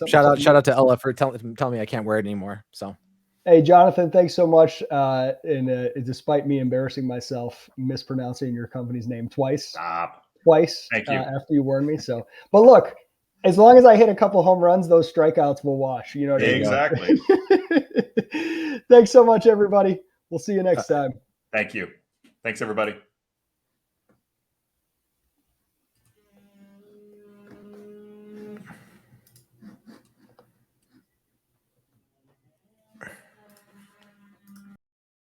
shout out to Ella for telling me I can't wear it anymore. So. Hey, Jonathan, thanks so much. And despite me embarrassing myself, mispronouncing your company's name twice. Thank you. After you warned me. So, but look, as long as I hit a couple home runs, those strikeouts will wash. You know what I mean? Exactly. Thanks so much, everybody. We'll see you next time. Thank you. Thanks, everybody.